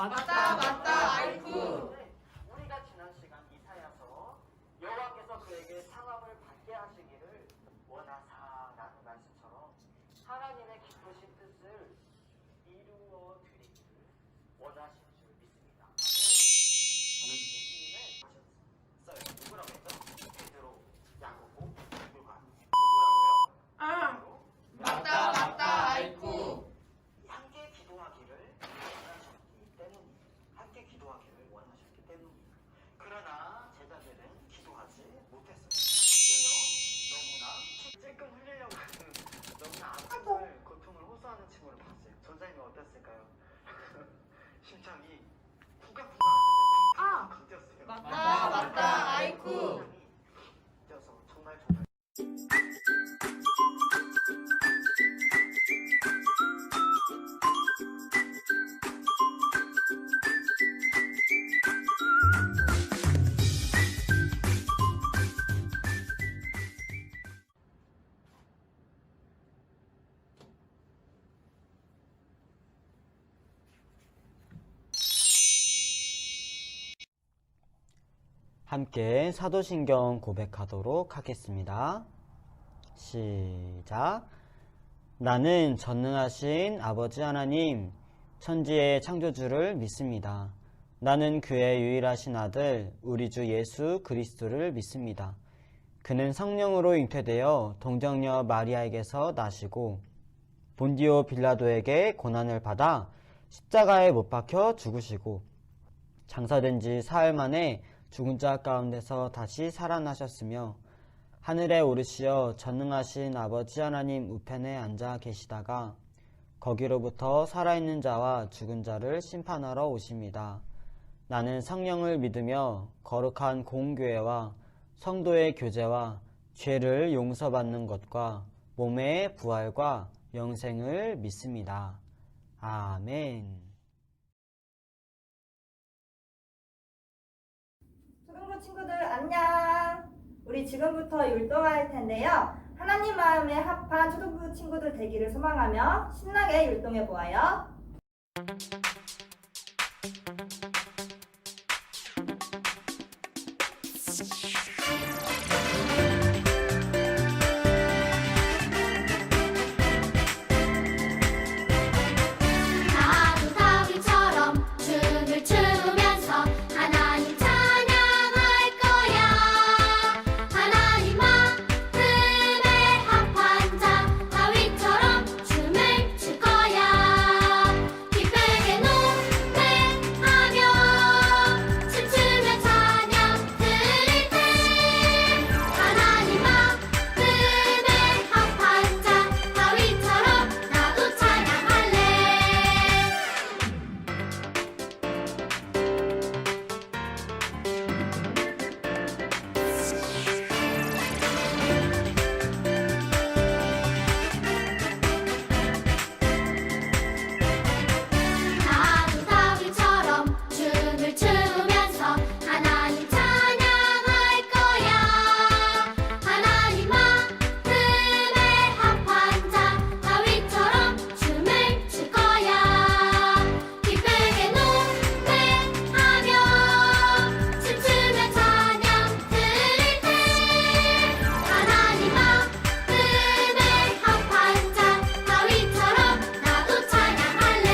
맞다 맞다 아이쿠. 우리가 지난 시간 이사야서 여호와께서 그에게 상함을 받게 하시기를 원하사라는 말씀처럼 하나님의 기쁘신 뜻을 이루어 드리기를 원하신 줄 믿습니다. 저는 예수님을 하셨어요. 누구라고 했죠? 베드로, 야고보, 요한. 누구라고요? 아 맞다 맞다 아이쿠. 함께 기도하기를 원하셨기 때문입니다. 함께 기도하기를 원하셨기 때문입니다. 그러나 제자들은 기도하지 못했어요. 왜요? 너무나 찔끔 흘리려고 하는 너무나 아픔을 고통을 호소하는 친구를 봤어요. 전사님은 어땠을까요? 심장이 쿵쾅쿵쾅 뛰었어요. 맞다 맞다 아이쿠. 뛰어서 정말 정말 함께 사도신경 고백하도록 하겠습니다. 시작. 나는 전능하신 아버지 하나님, 천지의 창조주를 믿습니다. 나는 그의 유일하신 아들, 우리 주 예수 그리스도를 믿습니다. 그는 성령으로 잉태되어 동정녀 마리아에게서 나시고 본디오 빌라도에게 고난을 받아 십자가에 못 박혀 죽으시고 장사된 지 사흘 만에 죽은 자 가운데서 다시 살아나셨으며 하늘에 오르시어 전능하신 아버지 하나님 우편에 앉아 계시다가 거기로부터 살아있는 자와 죽은 자를 심판하러 오십니다. 나는 성령을 믿으며 거룩한 공교회와 성도의 교제와 죄를 용서받는 것과 몸의 부활과 영생을 믿습니다. 아멘. 초등부 친구들 안녕. 우리 지금부터 율동할 텐데요. 하나님 마음에 합한 초등부 친구들 되기를 소망하며 신나게 율동해 보아요. 나도 다윗처럼 춤을 추면서 하나님 찬양할 거야. 하나님 마음에 합한 자 다윗처럼 춤을 출 거야. 기쁘게 노래하며 춤추며 찬양 드릴 때 하나님 마음에 합한 자 다윗처럼 나도 찬양할래. 나도 다윗처럼 춤을 추면서 하나님 찬양할 거야. 하나님 마음에 합한 자 다윗처럼 춤을 출 거야. 기쁘게 노래하며 춤추며 찬양 드릴 때 하나님 마음에 합한 자 다윗처럼 나도 찬양할래.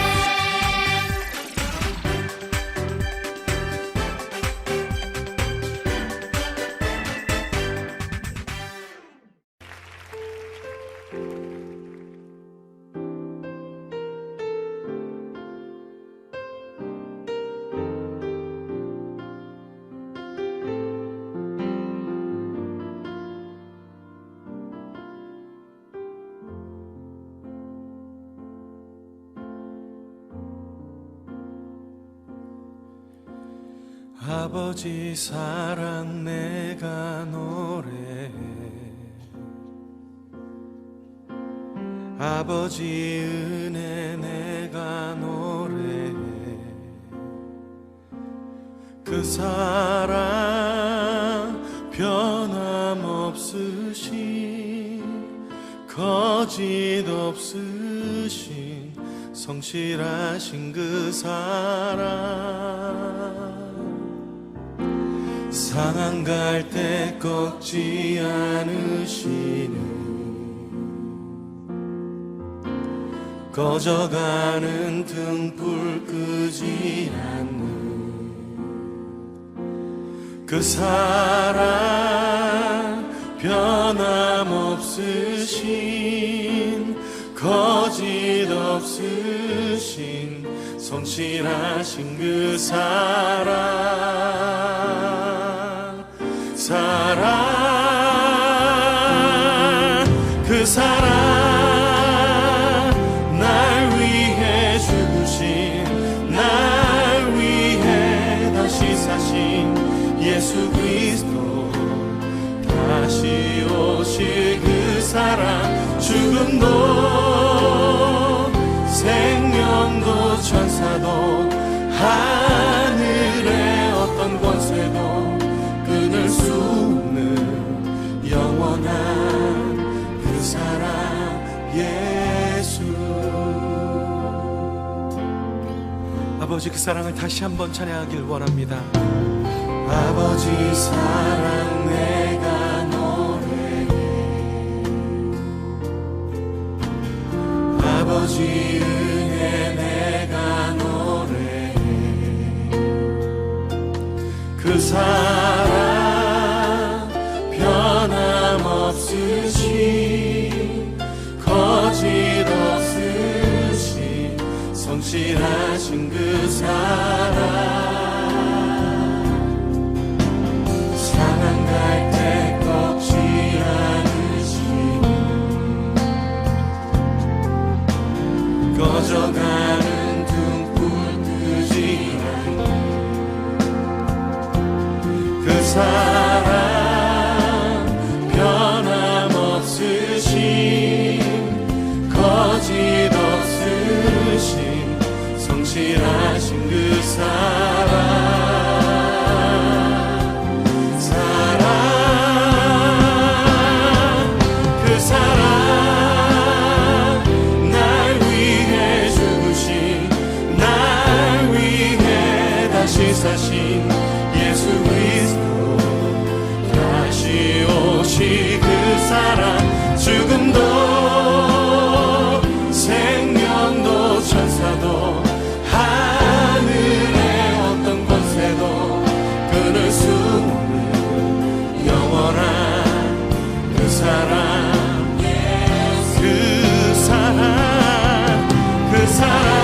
아버지 사랑 내가 노래해. 아버지 은혜 내가 노래해. 그 사랑 변함없으신 거짓 없으신 성실하신 그 사랑 상한 갈 때 꺾지 않으시는 꺼져가는 등불 끄지 않는 그 사랑 변함없으신 거짓 없으신 성실하신 그 그 사랑 날 위해 죽으신 날 위해 다시 사신 예수 그리스도 다시 오실 그 사랑 죽음도 생명도 천사도 하늘의 어떤 권세도 끊을 수 없는 영원한 그 사랑 예수. 아버지 그 사랑을 다시 한번 찬양하길 원합니다. 아버지 사랑 내가 노래해 아버지 은혜 내가 노래해 그 사랑 변함없으신 거짓 없으신 성실하신 그 사랑 상한 갈 때 꺾지 않으시는 꺼져가는 등불 끄지 않는 그 사랑 변함없으신 거짓 없으신 성실하신 그 사랑 사신 예수 그리스도 다시 오실 그 사랑 죽음도 생명도 천사도 하늘의 어떤 권세도 끊을 수 없는 영원한 그 사랑 그 사랑 그 사랑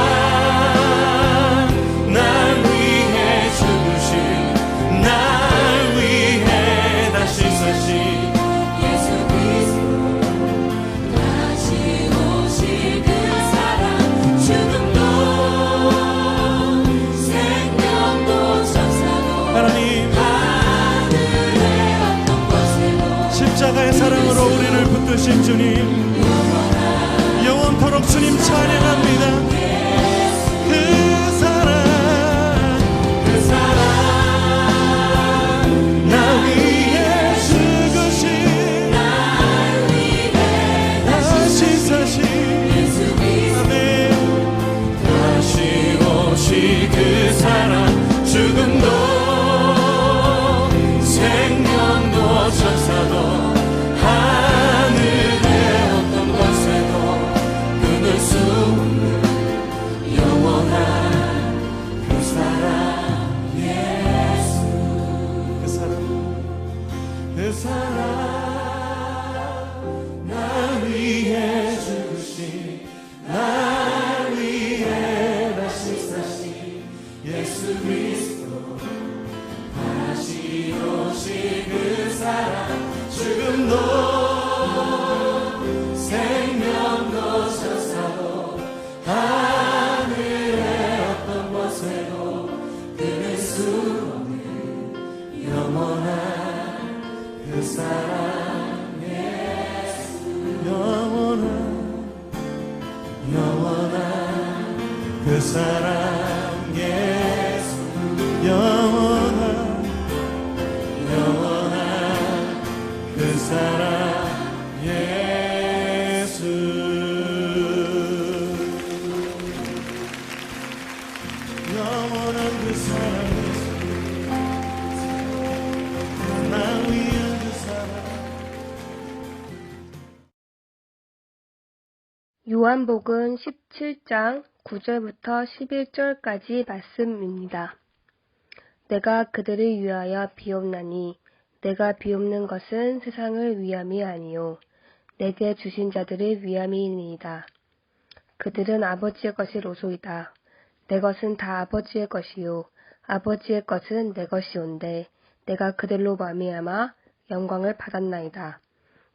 십자가의 사랑으로 우리를 붙드신 주님 영원토록 주님 찬양합니다. 그 사랑 나 위해 죽으신 다시 사신 아멘 다시 오실 그 사랑 죽음도 생명도 천사도 하늘의 어떤 권세도 끊을 수 없는 영원한 그 사랑 예수 그 사랑 나 위해 죽으신 나 위해 다시 사신 예수 그리스도 다시 오실 그 사랑 죽음도 생명도 천사도 하늘의 어떤 권세도 끊을 수 없는 영원한 그 사랑 예수 영원한 그 사랑 예수 영원한 그 사랑 예수 요한복음 17장 9절부터 11절까지 말씀입니다. 내가 그들을 위하여 비옵나니 내가 비옵는 것은 세상을 위함이 아니요 내게 주신 자들을 위함이니이다. 그들은 아버지의 것이로소이다. 내 것은 다 아버지의 것이요 아버지의 것은 내 것이온데 내가 그들로 말미암아 영광을 받았나이다.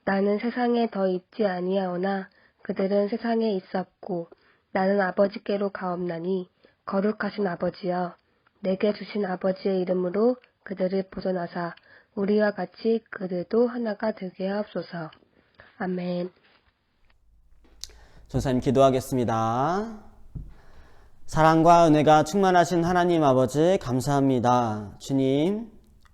나는 세상에 더 있지 아니하오나 그들은 세상에 있었고 나는 아버지께로 가옵나니 거룩하신 아버지여 내게 주신 아버지의 이름으로 그들을 보존하사 우리와 같이 그들도 하나가 되게 하옵소서. 아멘. 전사님 기도하겠습니다. 사랑과 은혜가 충만하신 하나님 아버지 감사합니다. 주님,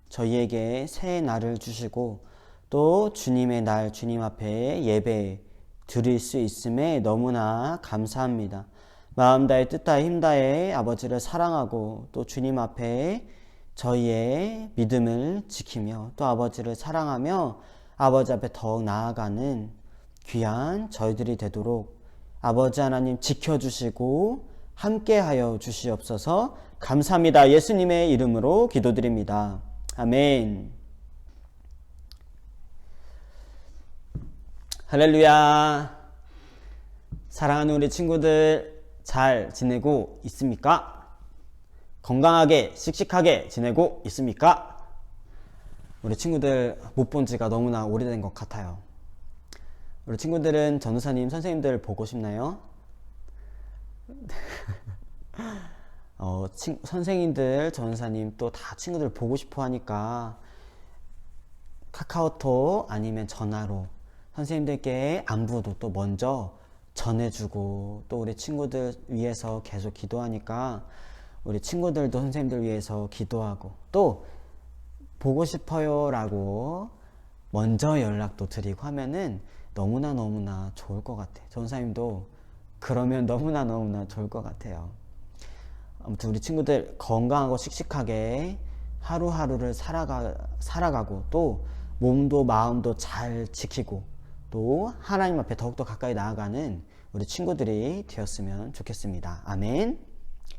저희에게 새 날을 주시고 또 주님의 날 주님 앞에 예배 드릴 수 있음에 너무나 감사합니다. 마음 다해 뜻 다해 힘 다해 아버지를 사랑하고 또 주님 앞에 저희의 믿음을 지키며 또 아버지를 사랑하며 아버지 앞에 더욱 나아가는 귀한 저희들이 되도록 아버지 하나님 지켜주시고 함께하여 주시옵소서. 감사합니다. 예수님의 이름으로 기도드립니다. 아멘. 할렐루야. 사랑하는 우리 친구들 잘 지내고 있습니까? 건강하게 씩씩하게 지내고 있습니까? 우리 친구들 못 본 지가 너무나 오래된 것 같아요. 우리 친구들은 전도사님 선생님들 보고 싶나요? 선생님들 전도사님 또 다 친구들 보고 싶어 하니까 카카오톡 아니면 전화로 선생님들께 안부도 또 먼저 전해주고 또 우리 친구들 위해서 계속 기도하니까 우리 친구들도 선생님들 위해서 기도하고 또 보고 싶어요 라고 먼저 연락도 드리고 하면은 너무나 좋을 것 같아요. 전사님도 그러면 너무나 좋을 것 같아요. 아무튼 우리 친구들 건강하고 씩씩하게 하루하루를 살아가고 또 몸도 마음도 잘 지키고 또 하나님 앞에 더욱더 가까이 나아가는 우리 친구들이 되었으면 좋겠습니다. 아멘.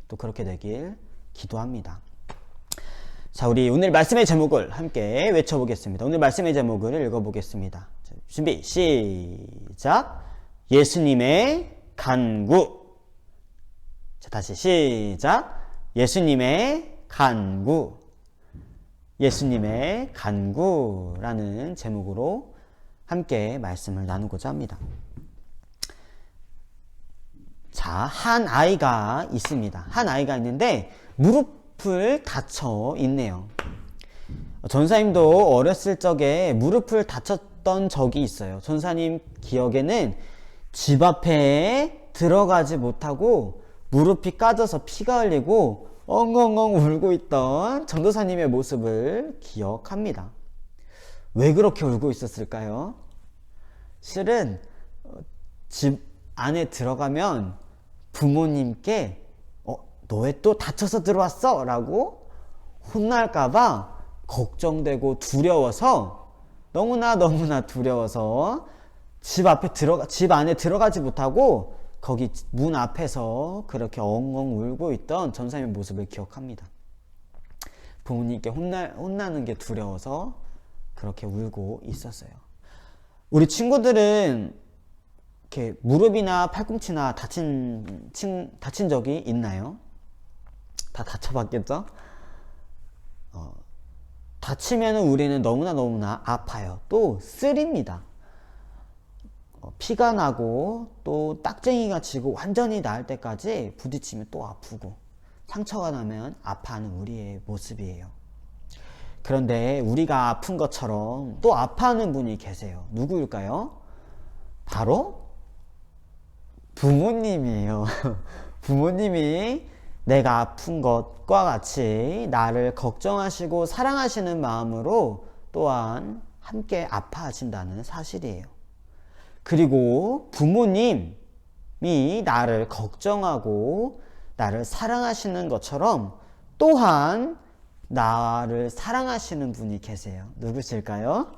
또 그렇게 되길 기도합니다. 자, 우리 오늘 말씀의 제목을 함께 외쳐보겠습니다. 오늘 말씀의 제목을 읽어보겠습니다. 준비 시작. 예수님의 간구. 자, 다시 시작. 예수님의 간구. 예수님의 간구라는 제목으로 함께 말씀을 나누고자 합니다. 자, 한 아이가 있습니다. 한 아이가 있는데 무릎을 다쳐 있네요. 전사님도 어렸을 적에 무릎을 다쳤던 적이 있어요. 전사님 기억에는 집 앞에 들어가지 못하고 무릎이 까져서 피가 흘리고 엉엉엉 울고 있던 전도사님의 모습을 기억합니다. 왜 그렇게 울고 있었을까요? 실은 집 안에 들어가면 부모님께 너 왜 또 다쳐서 들어왔어? 라고 혼날까봐 걱정되고 두려워서 너무나 두려워서 집 안에 들어가지 못하고 거기 문 앞에서 그렇게 엉엉 울고 있던 전사님의 모습을 기억합니다. 부모님께 혼나는 게 두려워서 그렇게 울고 있었어요. 우리 친구들은 이렇게 무릎이나 팔꿈치나 다친 적이 있나요? 다 다쳐봤겠죠? 다치면 우리는 너무나 아파요. 또 쓰립니다. 피가 나고 또 딱쟁이가 지고 완전히 나을 때까지 부딪히면 또 아프고 상처가 나면 아파하는 우리의 모습이에요. 그런데 우리가 아픈 것처럼 또 아파하는 분이 계세요. 누구일까요? 바로 부모님이에요. 부모님이 내가 아픈 것과 같이 나를 걱정하시고 사랑하시는 마음으로 또한 함께 아파하신다는 사실이에요. 그리고 부모님이 나를 걱정하고 나를 사랑하시는 것처럼 또한 나를 사랑하시는 분이 계세요. 누구실까요?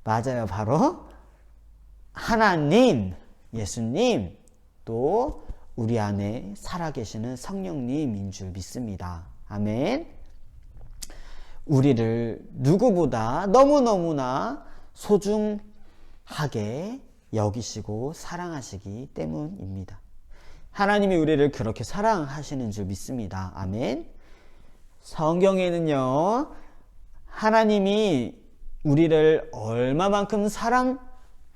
맞아요. 바로 하나님, 예수님, 또 우리 안에 살아계시는 성령님인 줄 믿습니다. 아멘. 우리를 누구보다 너무너무나 소중하게 여기시고 사랑하시기 때문입니다. 하나님이 우리를 그렇게 사랑하시는 줄 믿습니다. 아멘. 성경에는요, 하나님이 우리를 얼마만큼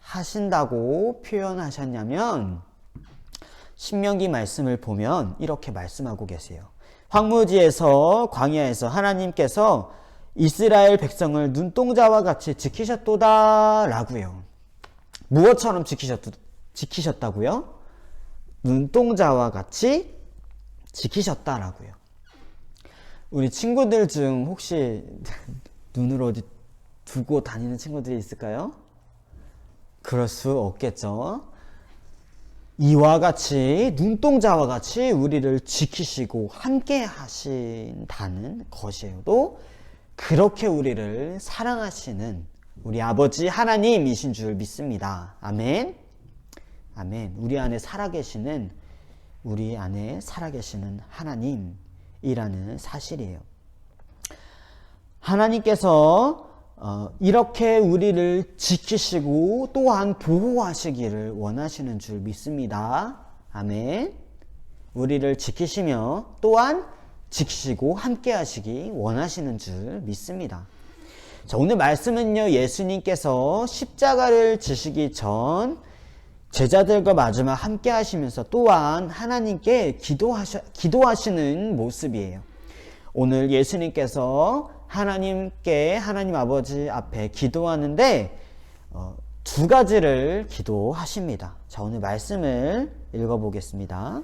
사랑하신다고 표현하셨냐면 신명기 말씀을 보면 이렇게 말씀하고 계세요. 황무지에서 광야에서 하나님께서 이스라엘 백성을 눈동자와 같이 지키셨도다 라고요. 무엇처럼 지키셨다고요? 눈동자와 같이 지키셨다라고요. 우리 친구들 중 혹시 눈을 어디 두고 다니는 친구들이 있을까요? 그럴 수 없겠죠. 이와 같이 눈동자와 같이 우리를 지키시고 함께 하신다는 것이에요. 또 그렇게 우리를 사랑하시는 우리 아버지 하나님이신 줄 믿습니다. 아멘. 아멘. 우리 안에 살아계시는 하나님이라는 사실이에요. 하나님께서 이렇게 우리를 지키시고 또한 보호하시기를 원하시는 줄 믿습니다. 아멘. 우리를 지키시며 또한 지키시고 함께 하시기 원하시는 줄 믿습니다. 자, 오늘 말씀은요, 예수님께서 십자가를 지시기 전 제자들과 마지막 함께 하시면서 또한 하나님께 기도하시는 모습이에요. 오늘 예수님께서 하나님께 하나님 아버지 앞에 기도하는데 두 가지를 기도하십니다. 자, 오늘 말씀을 읽어보겠습니다.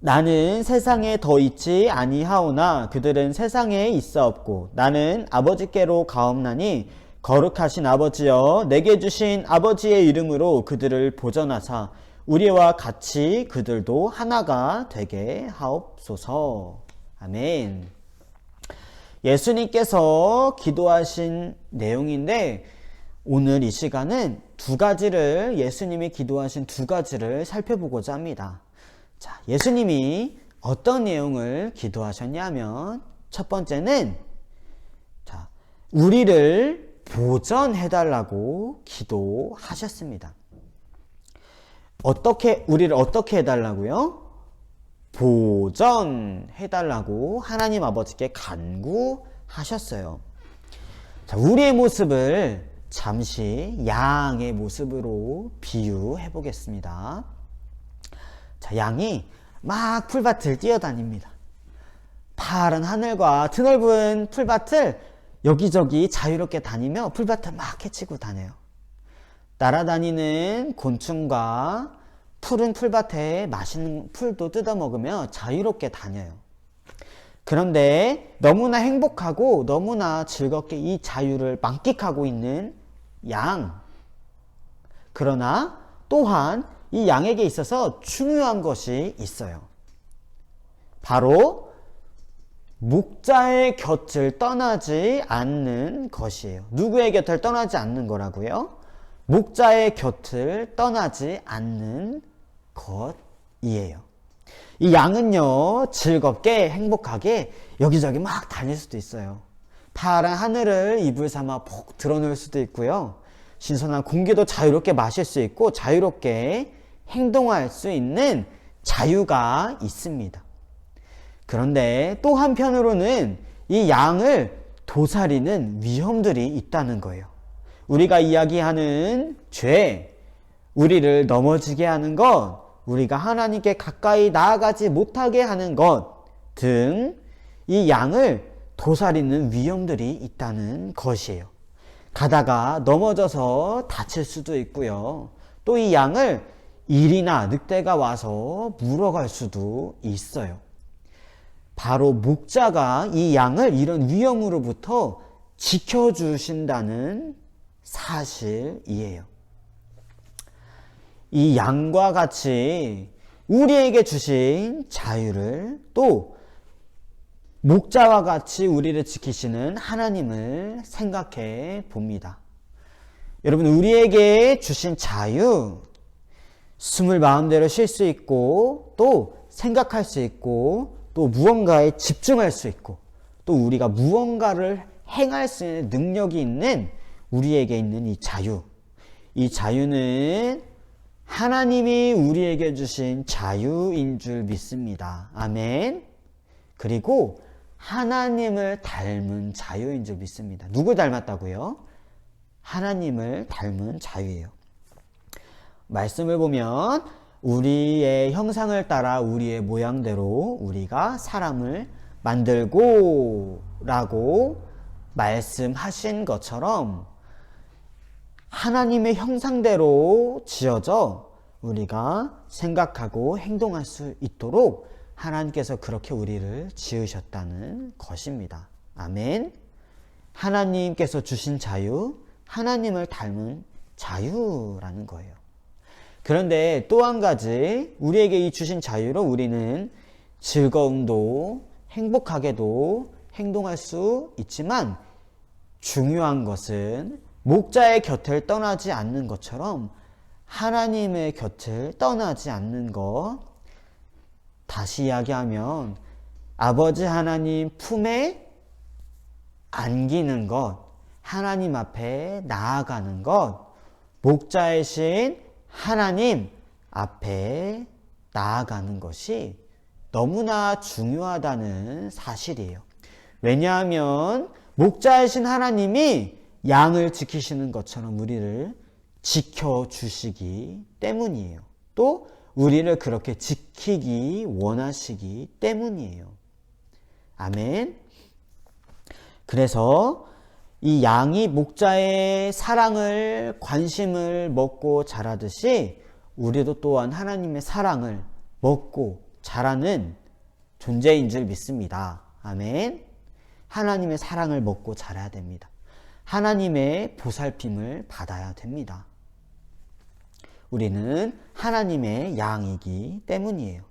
나는 세상에 더 있지 아니하오나 그들은 세상에 있사옵고 나는 아버지께로 가옵나니 거룩하신 아버지여 내게 주신 아버지의 이름으로 그들을 보전하사 우리와 같이 그들도 하나가 되게 하옵소서. 아멘. 예수님께서 기도하신 내용인데 오늘 이 시간은 예수님이 기도하신 두 가지를 살펴보고자 합니다. 자, 예수님이 어떤 내용을 기도하셨냐면 첫 번째는 우리를 보전해달라고 기도하셨습니다. 우리를 어떻게 해달라고요? 보전해달라고 하나님 아버지께 간구하셨어요. 자, 우리의 모습을 잠시 양의 모습으로 비유해 보겠습니다. 자, 양이 막 풀밭을 뛰어다닙니다. 파란 하늘과 드넓은 풀밭을 여기저기 자유롭게 다니며 풀밭을 막 헤치고 다녀요. 날아다니는 곤충과 푸른 풀밭에 맛있는 풀도 뜯어먹으며 자유롭게 다녀요. 그런데 너무나 행복하고 너무나 즐겁게 이 자유를 만끽하고 있는 양. 그러나 또한 이 양에게 있어서 중요한 것이 있어요. 바로 목자의 곁을 떠나지 않는 것이에요. 누구의 곁을 떠나지 않는 거라고요? 목자의 곁을 떠나지 않는 것이에요. 이 양은요, 즐겁게 행복하게 여기저기 막 다닐 수도 있어요. 파란 하늘을 이불 삼아 푹 드러놓을 수도 있고요. 신선한 공기도 자유롭게 마실 수 있고 자유롭게 행동할 수 있는 자유가 있습니다. 그런데 또 한편으로는 이 양을 도사리는 위험들이 있다는 거예요. 우리가 이야기하는 죄, 우리를 넘어지게 하는 것, 우리가 하나님께 가까이 나아가지 못하게 하는 것 등 이 양을 도사리는 위험들이 있다는 것이에요. 가다가 넘어져서 다칠 수도 있고요. 또 이 양을 일이나 늑대가 와서 물어갈 수도 있어요. 바로 목자가 이 양을 이런 위험으로부터 지켜주신다는 사실이에요. 이 양과 같이 우리에게 주신 자유를 또 목자와 같이 우리를 지키시는 하나님을 생각해 봅니다. 여러분, 우리에게 주신 자유, 숨을 마음대로 쉴 수 있고 또 생각할 수 있고 또 무언가에 집중할 수 있고 또 우리가 무언가를 행할 수 있는 능력이 있는 우리에게 있는 이 자유. 이 자유는 하나님이 우리에게 주신 자유인 줄 믿습니다. 아멘. 그리고 하나님을 닮은 자유인 줄 믿습니다. 누굴 닮았다고요? 하나님을 닮은 자유예요. 말씀을 보면 우리의 형상을 따라 우리의 모양대로 우리가 사람을 만들고 라고 말씀하신 것처럼 하나님의 형상대로 지어져 우리가 생각하고 행동할 수 있도록 하나님께서 그렇게 우리를 지으셨다는 것입니다. 아멘. 하나님께서 주신 자유, 하나님을 닮은 자유라는 거예요. 그런데 또 한 가지 우리에게 이 주신 자유로 우리는 즐거움도 행복하게도 행동할 수 있지만 중요한 것은 목자의 곁을 떠나지 않는 것처럼 하나님의 곁을 떠나지 않는 것. 다시 이야기하면 아버지 하나님 품에 안기는 것, 하나님 앞에 나아가는 것, 목자이신 하나님 앞에 나아가는 것이 너무나 중요하다는 사실이에요. 왜냐하면 목자이신 하나님이 양을 지키시는 것처럼 우리를 지켜주시기 때문이에요. 또 우리를 그렇게 지키기 원하시기 때문이에요. 아멘. 그래서 이 양이 목자의 사랑을, 관심을 먹고 자라듯이 우리도 또한 하나님의 사랑을 먹고 자라는 존재인 줄 믿습니다. 아멘. 하나님의 사랑을 먹고 자라야 됩니다. 하나님의 보살핌을 받아야 됩니다. 우리는 하나님의 양이기 때문이에요.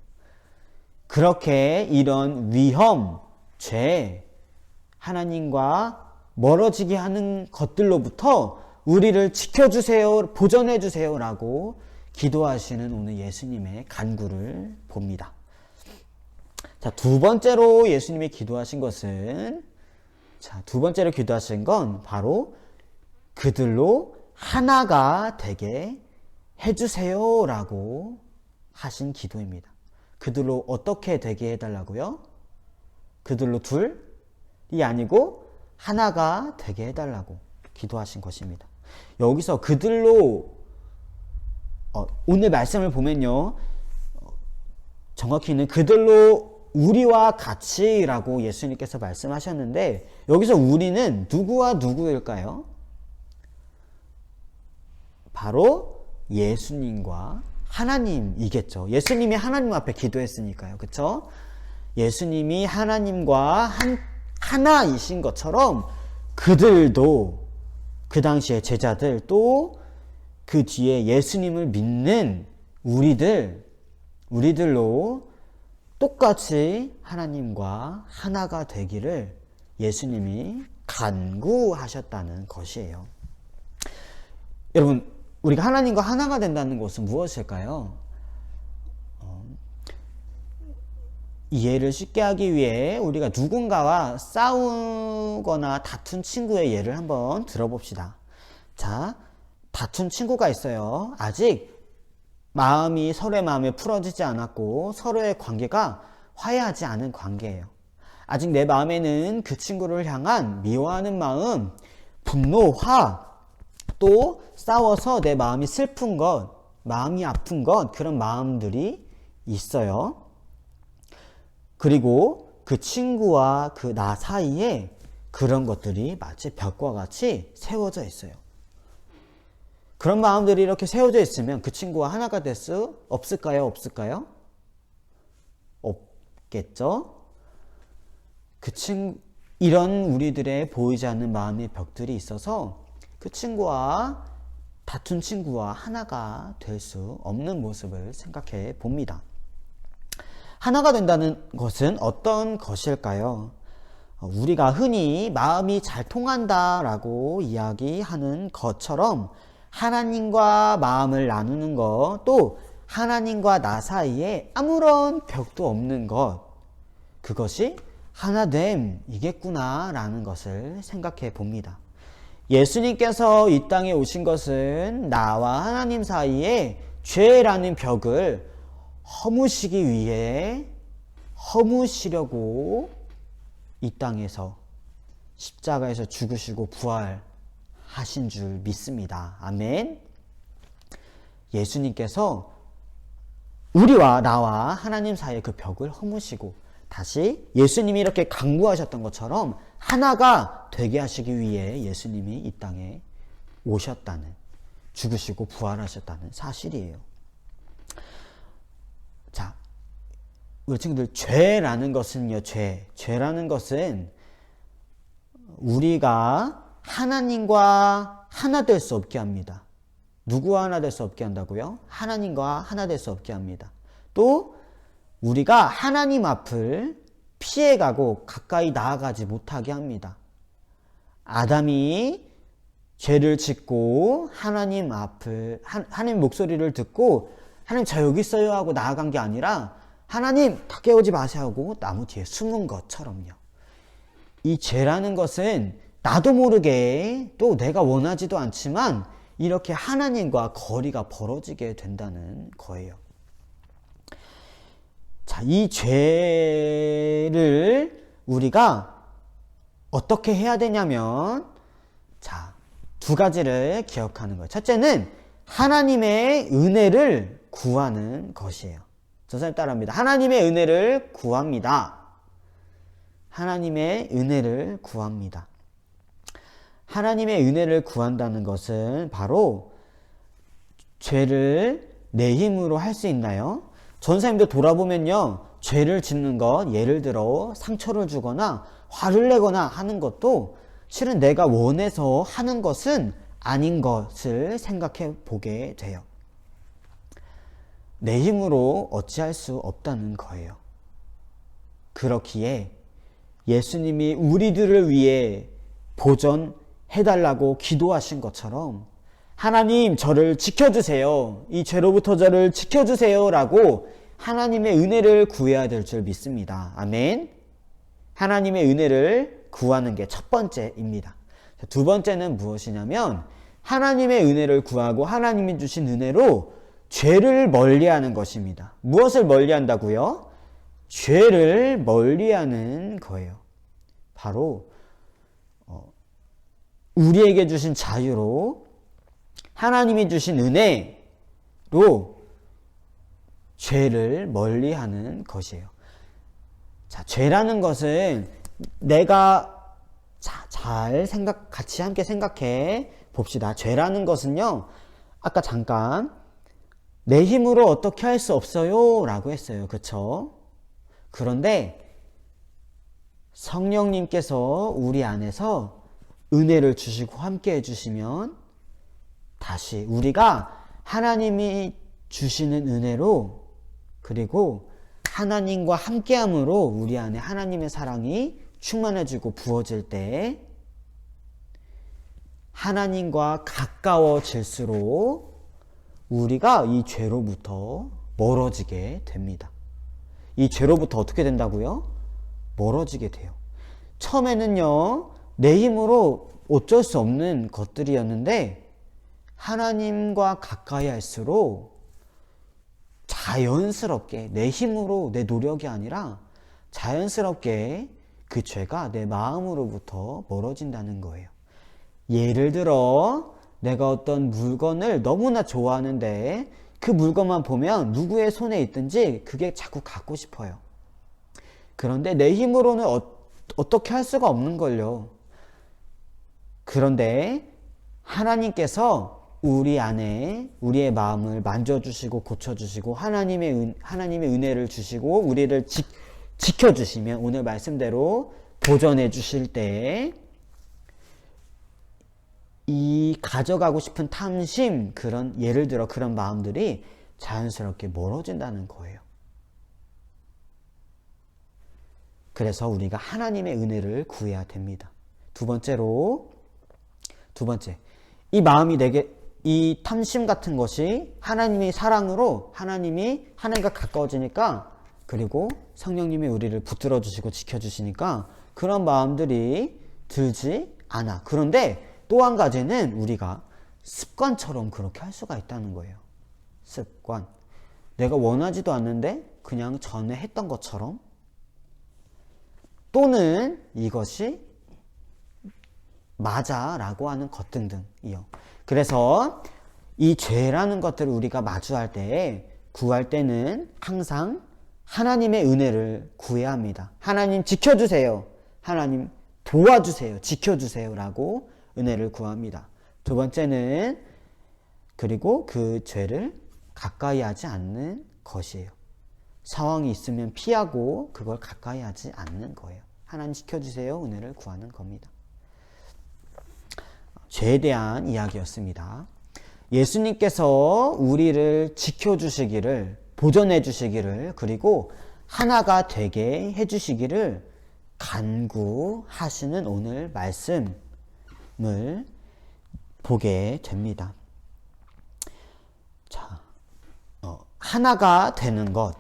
그렇게 이런 위험, 죄, 하나님과 멀어지게 하는 것들로부터 우리를 지켜주세요, 보존해주세요 라고 기도하시는 오늘 예수님의 간구를 봅니다. 자, 두 번째로 예수님이 기도하신 것은 두 번째로 기도하신 건 바로 그들로 하나가 되게 해주세요 라고 하신 기도입니다. 그들로 어떻게 되게 해달라고요? 그들로 둘이 아니고 하나가 되게 해달라고 기도하신 것입니다. 여기서 그들로 오늘 말씀을 보면요, 정확히는 그들로 우리와 같이라고 예수님께서 말씀하셨는데 여기서 우리는 누구와 누구일까요? 바로 예수님과 하나님이겠죠. 예수님이 하나님 앞에 기도했으니까요. 그렇죠? 예수님이 하나님과 하나이신 것처럼 그들도 그 당시의 제자들 또 그 뒤에 예수님을 믿는 우리들로 똑같이 하나님과 하나가 되기를 예수님이 간구하셨다는 것이에요. 여러분, 우리가 하나님과 하나가 된다는 것은 무엇일까요? 이해를 쉽게 하기 위해 우리가 누군가와 싸우거나 다툰 친구의 예를 한번 들어봅시다. 자, 다툰 친구가 있어요. 아직 서로의 마음이 풀어지지 않았고 서로의 관계가 화해하지 않은 관계예요. 아직 내 마음에는 그 친구를 향한 미워하는 마음, 분노, 화, 또 싸워서 내 마음이 슬픈 것, 마음이 아픈 것, 그런 마음들이 있어요. 그리고 그 친구와 그 나 사이에 그런 것들이 마치 벽과 같이 세워져 있어요. 그런 마음들이 이렇게 세워져 있으면 그 친구와 하나가 될 수 없을까요? 없을까요? 없겠죠? 이런 우리들의 보이지 않는 마음의 벽들이 있어서 그 친구와 다툰 친구와 하나가 될 수 없는 모습을 생각해 봅니다. 하나가 된다는 것은 어떤 것일까요? 우리가 흔히 마음이 잘 통한다라고 이야기하는 것처럼 하나님과 마음을 나누는 것, 또 하나님과 나 사이에 아무런 벽도 없는 것, 그것이 하나됨이겠구나 라는 것을 생각해 봅니다. 예수님께서 이 땅에 오신 것은 나와 하나님 사이에 죄라는 벽을 허무시기 위해 허무시려고 이 땅에서 십자가에서 죽으시고 부활하신 줄 믿습니다. 아멘. 예수님께서 우리와 나와 하나님 사이의 그 벽을 허무시고 다시 예수님이 이렇게 강구하셨던 것처럼 하나가 되게 하시기 위해 예수님이 이 땅에 오셨다는, 죽으시고 부활하셨다는 사실이에요. 자, 우리 친구들, 죄라는 것은요, 죄라는 것은 우리가 하나님과 하나 될 수 없게 합니다. 누구와 하나 될 수 없게 한다고요? 하나님과 하나 될 수 없게 합니다. 또 우리가 하나님 앞을 피해가고 가까이 나아가지 못하게 합니다. 아담이 죄를 짓고 하나님 하나님 목소리를 듣고 하나님 저 여기 있어요 하고 나아간 게 아니라 하나님 가까이 오지 마세요 하고 나무 뒤에 숨은 것처럼요. 이 죄라는 것은 나도 모르게 또 내가 원하지도 않지만 이렇게 하나님과 거리가 벌어지게 된다는 거예요. 자, 이 죄를 우리가 어떻게 해야 되냐면, 자, 두 가지를 기억하는 거예요. 첫째는 하나님의 은혜를 구하는 것이에요. 선생님 따라합니다. 하나님의 은혜를 구합니다. 하나님의 은혜를 구합니다. 하나님의 은혜를 구한다는 것은 바로 죄를 내 힘으로 할 수 있나요? 전사님도 돌아보면요, 죄를 짓는 것, 예를 들어 상처를 주거나 화를 내거나 하는 것도 실은 내가 원해서 하는 것은 아닌 것을 생각해 보게 돼요. 내 힘으로 어찌할 수 없다는 거예요. 그렇기에 예수님이 우리들을 위해 보전해달라고 기도하신 것처럼 하나님 저를 지켜주세요. 이 죄로부터 저를 지켜주세요 라고 하나님의 은혜를 구해야 될 줄 믿습니다. 아멘. 하나님의 은혜를 구하는 게 첫 번째입니다. 두 번째는 무엇이냐면 하나님의 은혜를 구하고 하나님이 주신 은혜로 죄를 멀리하는 것입니다. 무엇을 멀리한다고요? 죄를 멀리하는 거예요. 바로 우리에게 주신 자유로 하나님이 주신 은혜로 죄를 멀리하는 것이에요. 자, 죄라는 것은 내가 같이 함께 생각해 봅시다. 죄라는 것은요, 아까 잠깐 내 힘으로 어떻게 할 수 없어요 라고 했어요. 그쵸? 그런데 성령님께서 우리 안에서 은혜를 주시고 함께 해주시면 다시 우리가 하나님이 주시는 은혜로, 그리고 하나님과 함께함으로 우리 안에 하나님의 사랑이 충만해지고 부어질 때 하나님과 가까워질수록 우리가 이 죄로부터 멀어지게 됩니다. 이 죄로부터 어떻게 된다고요? 멀어지게 돼요. 처음에는요, 내 힘으로 어쩔 수 없는 것들이었는데 하나님과 가까이 할수록 자연스럽게 내 힘으로 내 노력이 아니라 자연스럽게 그 죄가 내 마음으로부터 멀어진다는 거예요. 예를 들어 내가 어떤 물건을 너무나 좋아하는데 그 물건만 보면 누구의 손에 있든지 그게 자꾸 갖고 싶어요. 그런데 내 힘으로는 어떻게 할 수가 없는 걸요. 그런데 하나님께서 우리 안에 우리의 마음을 만져주시고 고쳐주시고 하나님의 은혜를 주시고 우리를 지켜주시면 오늘 말씀대로 보전해 주실 때 이 가져가고 싶은 탐심, 그런 예를 들어 그런 마음들이 자연스럽게 멀어진다는 거예요. 그래서 우리가 하나님의 은혜를 구해야 됩니다. 두 번째, 이 이 탐심 같은 것이 하나님의 사랑으로 하나님과 가까워지니까, 그리고 성령님이 우리를 붙들어 주시고 지켜주시니까 그런 마음들이 들지 않아. 그런데 또 한 가지는 우리가 습관처럼 그렇게 할 수가 있다는 거예요. 습관. 내가 원하지도 않는데 그냥 전에 했던 것처럼, 또는 이것이 맞아 라고 하는 것 등등이요. 그래서 이 죄라는 것들을 우리가 마주할 때, 구할 때는 항상 하나님의 은혜를 구해야 합니다. 하나님 지켜주세요, 하나님 도와주세요, 지켜주세요 라고 은혜를 구합니다. 두 번째는, 그리고 그 죄를 가까이 하지 않는 것이에요. 상황이 있으면 피하고 그걸 가까이 하지 않는 거예요. 하나님 지켜주세요, 은혜를 구하는 겁니다. 죄에 대한 이야기였습니다. 예수님께서 우리를 지켜주시기를, 보존해 주시기를, 그리고 하나가 되게 해주시기를 간구하시는 오늘 말씀을 보게 됩니다. 자, 하나가 되는 것.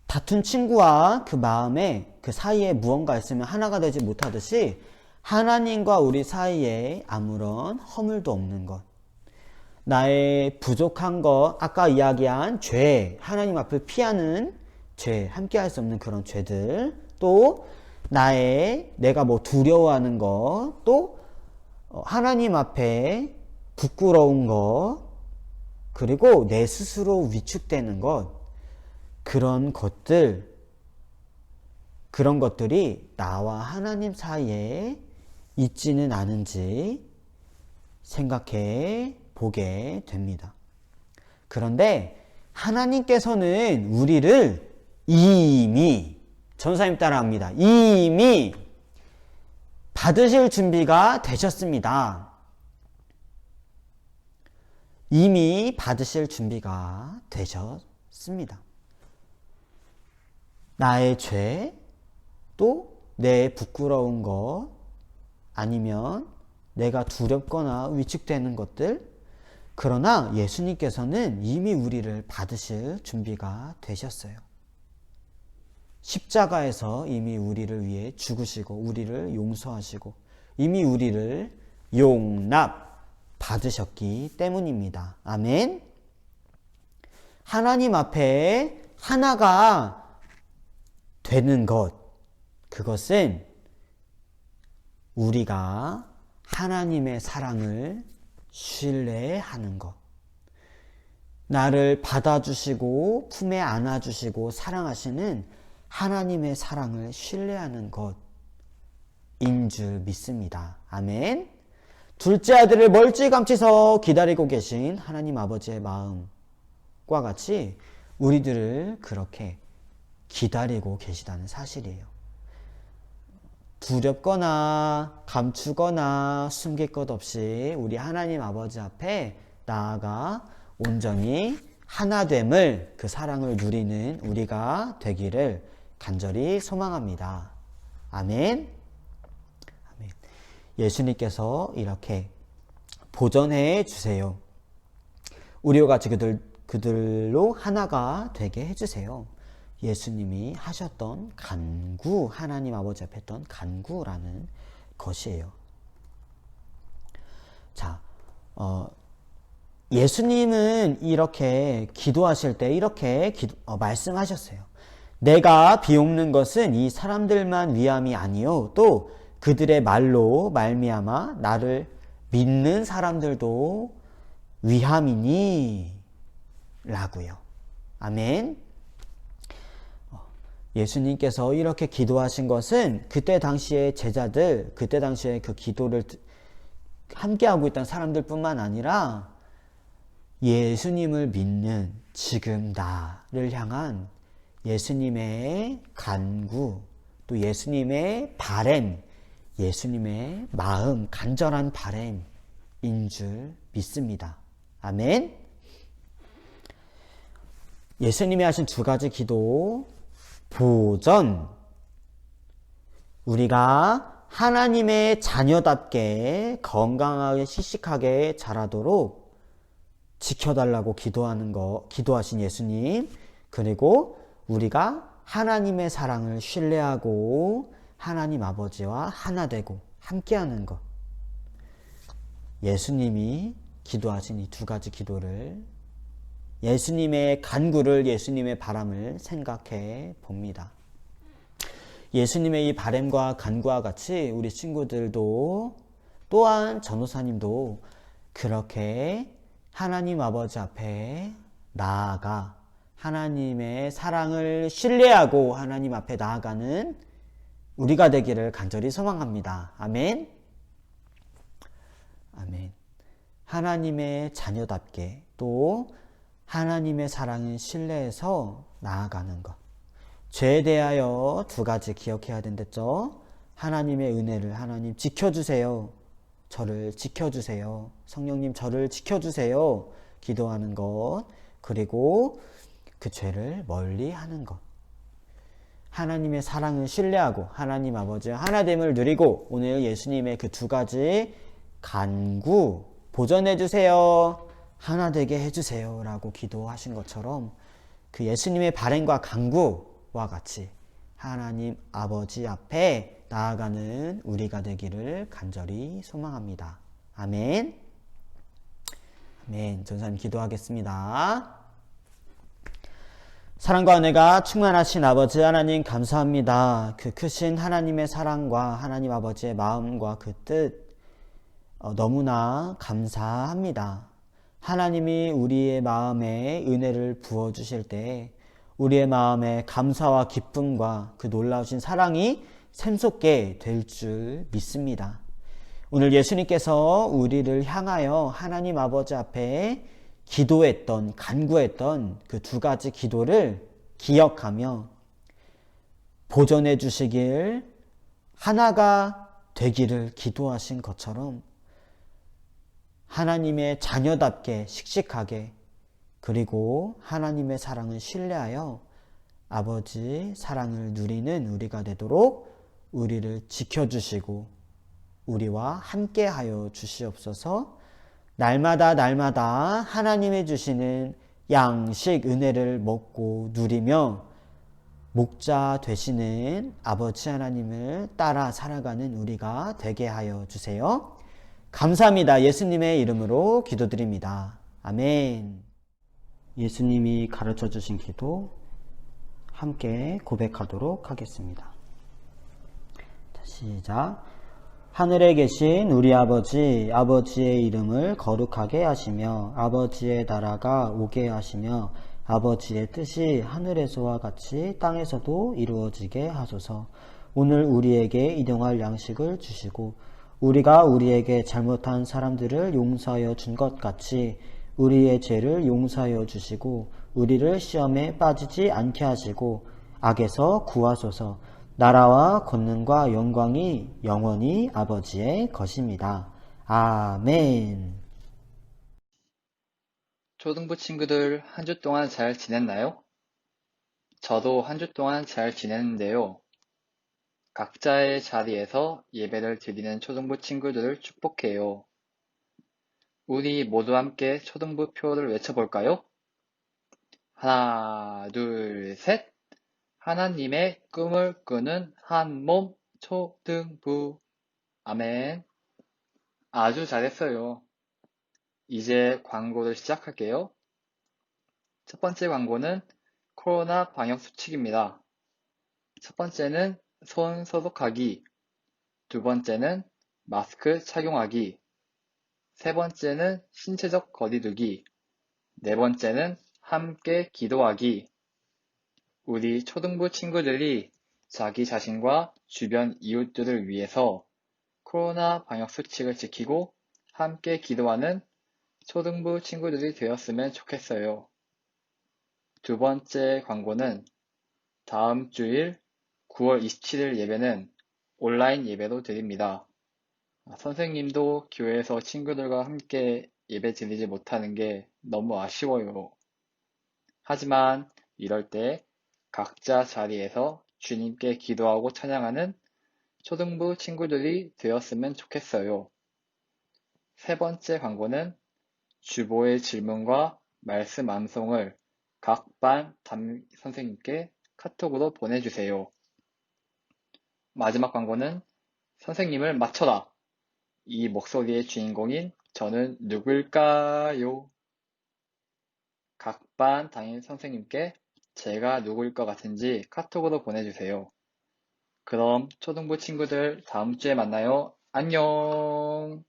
다툰 친구와 그 마음에, 그 사이에 무언가 있으면 하나가 되지 못하듯이 하나님과 우리 사이에 아무런 허물도 없는 것, 나의 부족한 것, 아까 이야기한 죄, 하나님 앞을 피하는 죄, 함께 할 수 없는 그런 죄들, 또 내가 뭐 두려워하는 것, 또 하나님 앞에 부끄러운 것, 그리고 내 스스로 위축되는 것, 그런 것들이 나와 하나님 사이에 있지는 않은지 생각해 보게 됩니다. 그런데 하나님께서는 우리를 이미, 전사님 따라합니다, 이미 받으실 준비가 되셨습니다. 이미 받으실 준비가 되셨습니다. 나의 죄, 또 내 부끄러운 것, 아니면 내가 두렵거나 위축되는 것들, 그러나 예수님께서는 이미 우리를 받으실 준비가 되셨어요. 십자가에서 이미 우리를 위해 죽으시고 우리를 용서하시고 이미 우리를 용납 받으셨기 때문입니다. 아멘. 하나님 앞에 하나가 되는 것, 그것은 우리가 하나님의 사랑을 신뢰하는 것, 나를 받아주시고 품에 안아주시고 사랑하시는 하나님의 사랑을 신뢰하는 것인 줄 믿습니다. 아멘. 둘째 아들을 멀찌감치서 기다리고 계신 하나님 아버지의 마음과 같이 우리들을 그렇게 기다리고 계시다는 사실이에요. 두렵거나 감추거나 숨길 것 없이 우리 하나님 아버지 앞에 나아가 온전히 하나됨을, 그 사랑을 누리는 우리가 되기를 간절히 소망합니다. 아멘. 아멘. 예수님께서 이렇게 보존해 주세요. 우리와 같이 그들로 하나가 되게 해주세요. 예수님이 하셨던 간구, 하나님 아버지 앞에 했던 간구라는 것이에요. 자, 예수님은 이렇게 기도하실 때 이렇게 말씀하셨어요. 내가 비옵는 것은 이 사람들만 위함이 아니요 또 그들의 말로 말미암아 나를 믿는 사람들도 위함이니 라고요. 아멘. 예수님께서 이렇게 기도하신 것은 그때 당시에 제자들, 그때 당시에 그 기도를 함께하고 있던 사람들 뿐만 아니라 예수님을 믿는 지금 나를 향한 예수님의 간구, 또 예수님의 바램, 예수님의 마음, 간절한 바램인 줄 믿습니다. 아멘. 예수님이 하신 두 가지 기도, 보전, 우리가 하나님의 자녀답게 건강하게 씩씩하게 자라도록 지켜달라고 기도하신 예수님, 그리고 우리가 하나님의 사랑을 신뢰하고 하나님 아버지와 하나 되고 함께하는 것. 예수님이 기도하신 이 두 가지 기도를, 예수님의 간구를, 예수님의 바람을 생각해 봅니다. 예수님의 이 바람과 간구와 같이 우리 친구들도, 또한 전도사님도 그렇게 하나님 아버지 앞에 나아가 하나님의 사랑을 신뢰하고 하나님 앞에 나아가는 우리가 되기를 간절히 소망합니다. 아멘. 아멘. 하나님의 자녀답게 또 하나님의 사랑을 신뢰해서 나아가는 것. 죄에 대하여 두 가지 기억해야 된댔죠. 하나님의 은혜를, 하나님 지켜주세요. 저를 지켜주세요. 성령님 저를 지켜주세요. 기도하는 것. 그리고 그 죄를 멀리 하는 것. 하나님의 사랑을 신뢰하고 하나님 아버지와 하나됨을 누리고 오늘 예수님의 그 두 가지 간구 보전해 주세요. 하나 되게 해주세요. 라고 기도하신 것처럼 그 예수님의 발행과 간구와 같이 하나님 아버지 앞에 나아가는 우리가 되기를 간절히 소망합니다. 아멘. 아멘. 전사님 기도하겠습니다. 사랑과 은혜가 충만하신 아버지 하나님 감사합니다. 그 크신 하나님의 사랑과 하나님 아버지의 마음과 그 뜻 너무나 감사합니다. 하나님이 우리의 마음에 은혜를 부어주실 때 우리의 마음에 감사와 기쁨과 그 놀라우신 사랑이 샘솟게 될 줄 믿습니다. 오늘 예수님께서 우리를 향하여 하나님 아버지 앞에 기도했던, 간구했던 그 두 가지 기도를 기억하며 보존해 주시길, 하나가 되기를 기도하신 것처럼 하나님의 자녀답게 씩씩하게, 그리고 하나님의 사랑을 신뢰하여 아버지 사랑을 누리는 우리가 되도록 우리를 지켜주시고 우리와 함께하여 주시옵소서. 날마다 하나님이 주시는 양식 은혜를 먹고 누리며 목자 되시는 아버지 하나님을 따라 살아가는 우리가 되게 하여 주세요. 감사합니다. 예수님의 이름으로 기도드립니다. 아멘. 예수님이 가르쳐 주신 기도 함께 고백하도록 하겠습니다. 자, 시작. 하늘에 계신 우리 아버지, 아버지의 이름을 거룩하게 하시며 아버지의 나라가 오게 하시며 아버지의 뜻이 하늘에서와 같이 땅에서도 이루어지게 하소서. 오늘 우리에게 일용할 양식을 주시고 우리가 우리에게 잘못한 사람들을 용서하여 준 것 같이 우리의 죄를 용서하여 주시고 우리를 시험에 빠지지 않게 하시고 악에서 구하소서. 나라와 권능과 영광이 영원히 아버지의 것입니다. 아멘. 초등부 친구들 한 주 동안 잘 지냈나요? 저도 한 주 동안 잘 지냈는데요. 각자의 자리에서 예배를 드리는 초등부 친구들을 축복해요. 우리 모두 함께 초등부 표를 외쳐볼까요? 하나, 둘, 셋. 하나님의 꿈을 꾸는 한 몸 초등부. 아멘. 아주 잘했어요. 이제 광고를 시작할게요. 첫 번째 광고는 코로나 방역 수칙입니다. 첫 번째는 손 소독하기, 두 번째는 마스크 착용하기, 세 번째는 신체적 거리두기, 네 번째는 함께 기도하기. 우리 초등부 친구들이 자기 자신과 주변 이웃들을 위해서 코로나 방역 수칙을 지키고 함께 기도하는 초등부 친구들이 되었으면 좋겠어요. 두 번째 광고는 다음 주일 9월 27일 예배는 온라인 예배로 드립니다. 선생님도 교회에서 친구들과 함께 예배 드리지 못하는 게 너무 아쉬워요. 하지만 이럴 때 각자 자리에서 주님께 기도하고 찬양하는 초등부 친구들이 되었으면 좋겠어요. 세 번째 광고는 주보의 질문과 말씀 암송을 각 반 담임 선생님께 카톡으로 보내주세요. 마지막 광고는 선생님을 맞춰라! 이 목소리의 주인공인 저는 누굴까요? 각 반 담임 선생님께 제가 누구일 것 같은지 카톡으로 보내주세요. 그럼 초등부 친구들 다음 주에 만나요. 안녕!